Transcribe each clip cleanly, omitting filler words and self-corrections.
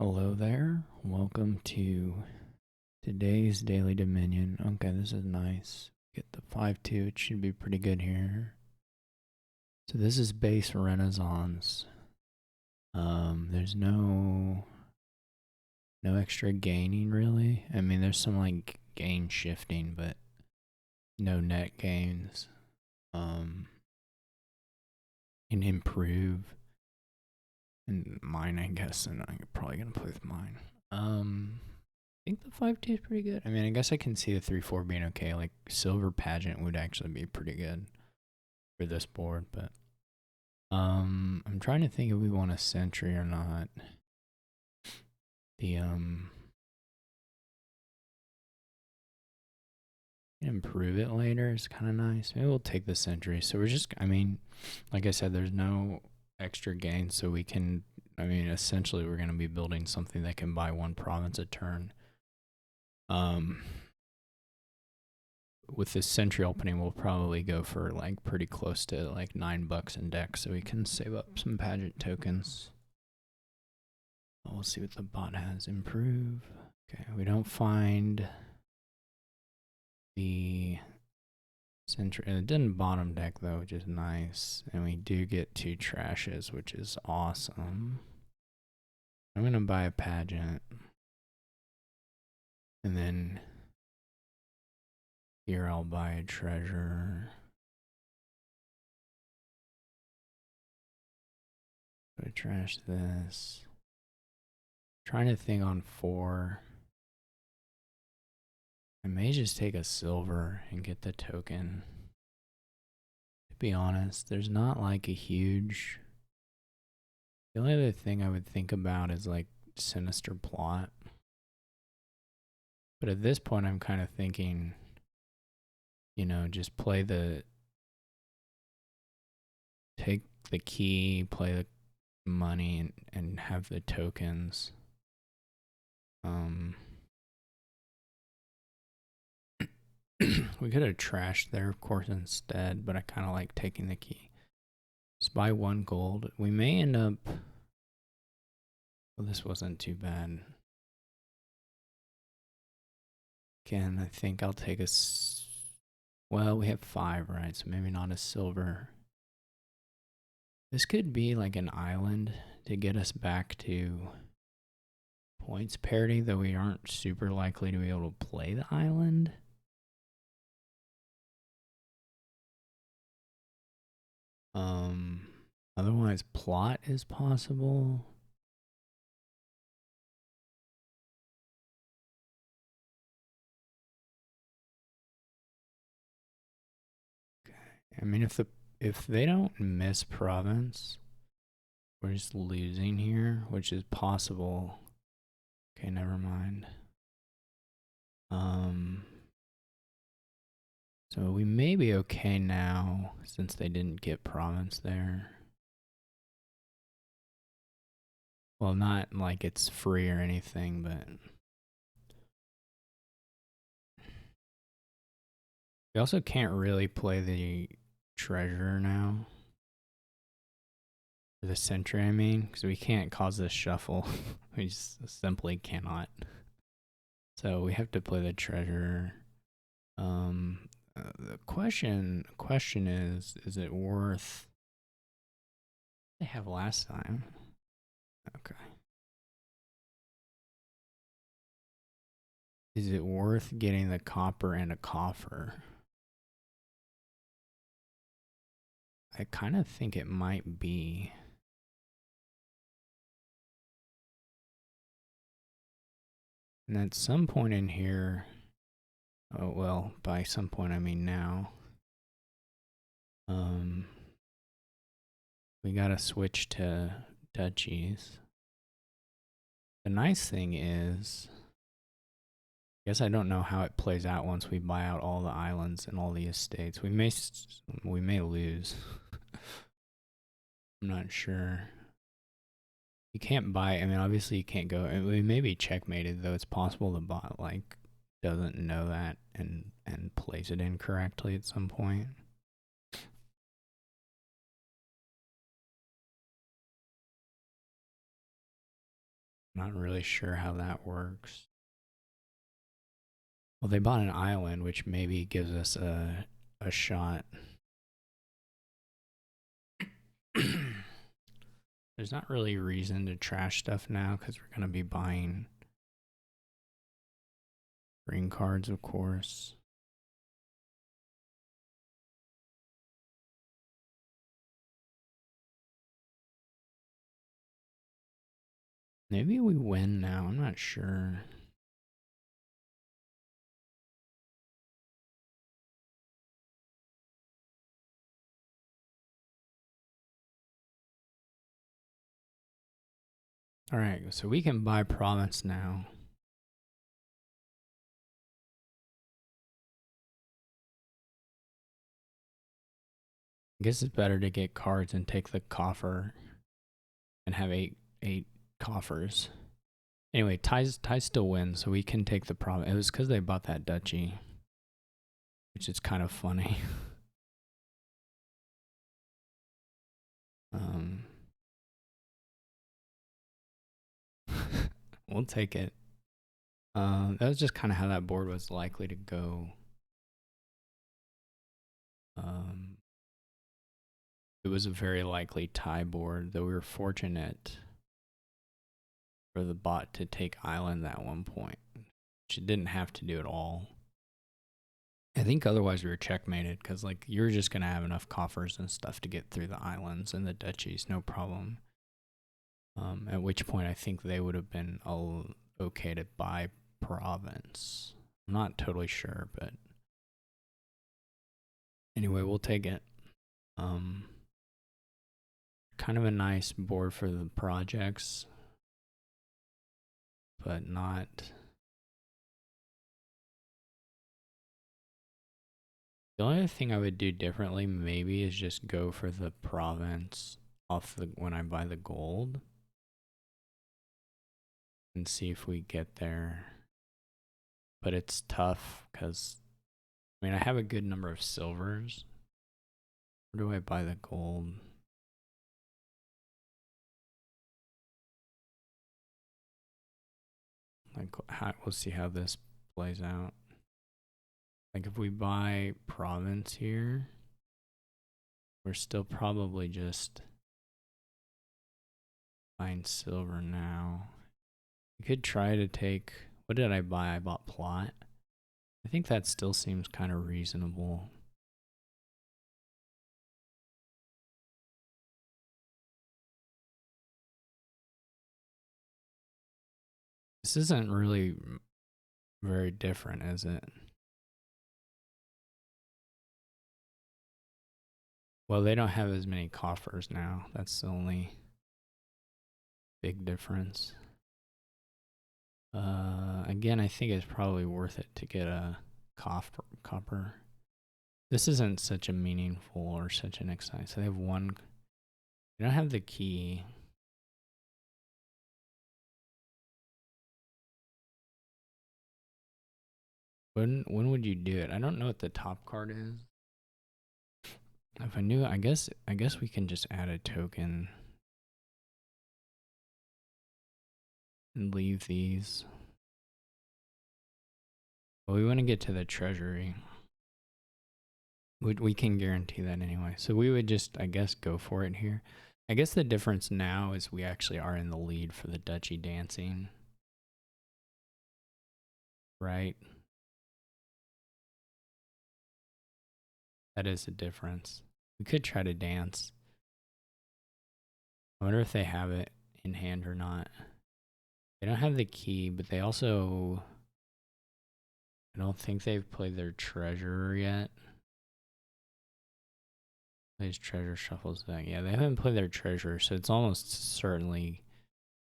Hello there. Welcome to today's Daily Dominion. Okay, this is nice. Get the 5-2. It should be pretty good here. So this is base Renaissance. There's no extra gaining really. I mean, there's some like gain shifting, but no net gains. Can improve. And mine, I guess, and I'm probably gonna play with mine. I think the 5-2 is pretty good. I mean, I guess I can see the 3-4 being okay. Like Silver Pageant would actually be pretty good for this board, but I'm trying to think if we want a Sentry or not. The improve it later is kind of nice. Maybe we'll take the Sentry. So we're just, I mean, like I said, there's no extra gain, so we can, I mean, essentially we're going to be building something that can buy one province a turn. With this Sentry opening, we'll probably go for like pretty close to like $9 in deck, so we can save up some pageant tokens. We'll see what the bot has. Improve. Okay, we don't find the Sentry. It didn't bottom deck though, which is nice. And we do get 2 trashes, which is awesome. I'm gonna buy a pageant. And then here I'll buy a treasure. I trash this. Trying to think on 4. I may just take a silver and get the token. To be honest, there's not like a huge. The only other thing I would think about is like Sinister Plot. But at this point, I'm kind of thinking, you know, just play the. Take the key, play the money, and have the tokens. We could have trashed there, of course, instead, but I kind of like taking the key. Just buy 1 gold. We may end up. Well, this wasn't too bad. Again, I think I'll take a. Well, we have 5, right? So maybe not a silver. This could be like an island to get us back to points parity, though we aren't super likely to be able to play the island. Otherwise, plot is possible. Okay. I mean, if they don't miss province, we're just losing here, which is possible. Okay, never mind. So we may be okay now since they didn't get province there. Well, not like it's free or anything, but we also can't really play the treasure now. Or the Sentry, I mean, because we can't cause this shuffle. We just simply cannot. So we have to play the treasure. The question is it worth? They have last time. Okay. Is it worth getting the copper and a coffer? I kind of think it might be. And at some point in here, oh well, by some point I mean now, we gotta switch to duchies. The nice thing is, I guess I don't know how it plays out once we buy out all the islands and all the estates. We may lose. I'm not sure. You can't buy. I mean, obviously you can't go. We may be checkmated though. It's possible the bot like doesn't know that and plays it incorrectly at some point. Not really sure how that works. Well, they bought an island, which maybe gives us a shot. There's not really reason to trash stuff now because we're going to be buying green cards, of course. Maybe we win now. I'm not sure. All right, so we can buy province now. I guess it's better to get cards and take the coffer and have eight coffers. Anyway, ties still win, so we can take the province. It was because they bought that duchy, which is kind of funny. We'll take it. That was just kind of how that board was likely to go. It was a very likely tie board, though we were fortunate for the bot to take island at one point, which it didn't have to do at all. I think otherwise we were checkmated because like you're just gonna have enough coffers and stuff to get through the islands and the duchies, no problem. At which point I think they would have been okay to buy province. I'm not totally sure, but anyway, we'll take it. Kind of a nice board for the projects, but not. The only other thing I would do differently maybe is just go for the province off the when I buy the gold and see if we get there. But it's tough because I mean I have a good number of silvers. Where do I buy the gold? Like we'll see how this plays out. Like if we buy province here, we're still probably just buying silver now. We could try to take, what did I buy? I bought plot. I think that still seems kind of reasonable. This isn't really very different, is it? Well, they don't have as many coffers now. That's the only big difference. Again, I think it's probably worth it to get a copper. This isn't such a meaningful or such an exciting. So they have one. They don't have the key. When would you do it? I don't know what the top card is. If I knew, I guess we can just add a token and leave these. But we want to get to the treasury. We can guarantee that anyway. So we would just, I guess, go for it here. I guess the difference now is we actually are in the lead for the duchy dancing. Right? That is a difference. We could try to dance. I wonder if they have it in hand or not. They don't have the key, but they also... I don't think they've played their treasurer yet. Plays treasure, shuffles back. Yeah, they haven't played their treasurer, so it's almost certainly...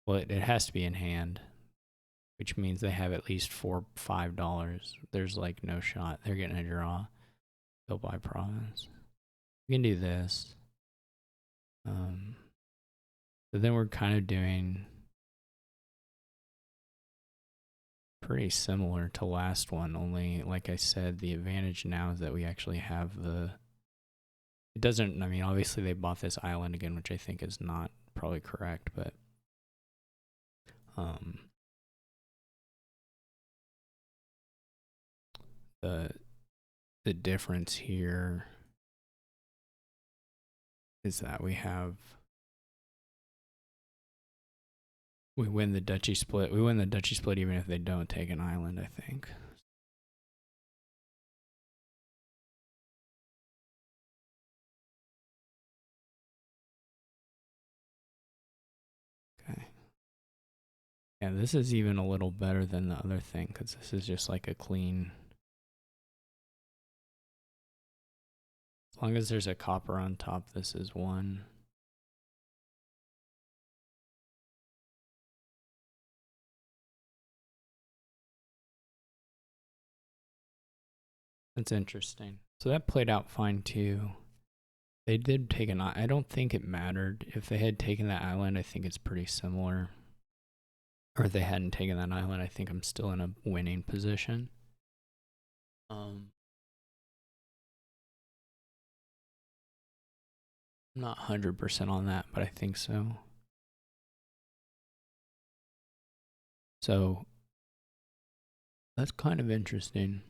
Well, it has to be in hand, which means they have at least $5. There's like no shot. They're getting a draw. They'll buy province. We can do this. But then we're kind of doing pretty similar to last one, only like I said, the advantage now is that we actually have the... It doesn't, I mean, obviously they bought this island again, which I think is not probably correct, but The difference here is that we win the duchy split. We win the duchy split even if they don't take an island, I think. Okay. Yeah, this is even a little better than the other thing because this is just like a clean. As long as there's a copper on top, this is one. That's interesting. So that played out fine too. They did take an. I don't think it mattered if they had taken that island. I think it's pretty similar. Or if they hadn't taken that island, I think I'm still in a winning position. I'm not 100% on that, but I think so. So that's kind of interesting.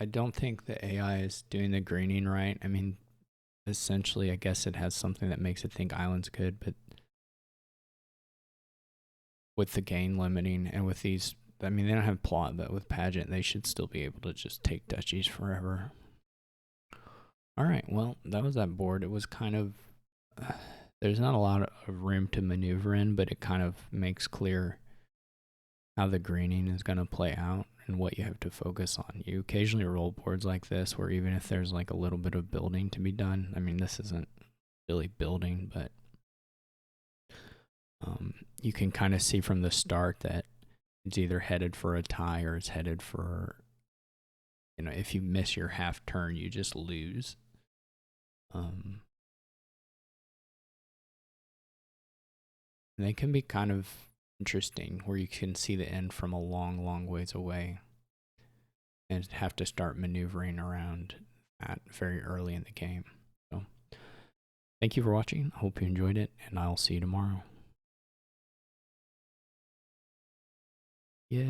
I don't think the AI is doing the greening right. I mean, essentially, I guess it has something that makes it think island's good, but with the gain limiting and with these, I mean, they don't have plot, but with pageant, they should still be able to just take duchies forever. All right, well, that was that board. It was kind of, there's not a lot of room to maneuver in, but it kind of makes clear how the greening is going to play out and what you have to focus on. You occasionally roll boards like this where even if there's like a little bit of building to be done, I mean, this isn't really building, but you can kind of see from the start that it's either headed for a tie or it's headed for, you know, if you miss your half turn, you just lose. And they can be kind of interesting where you can see the end from a long, long ways away and have to start maneuvering around that very early in the game. So thank you for watching. I hope you enjoyed it, and I'll see you tomorrow. Yeah.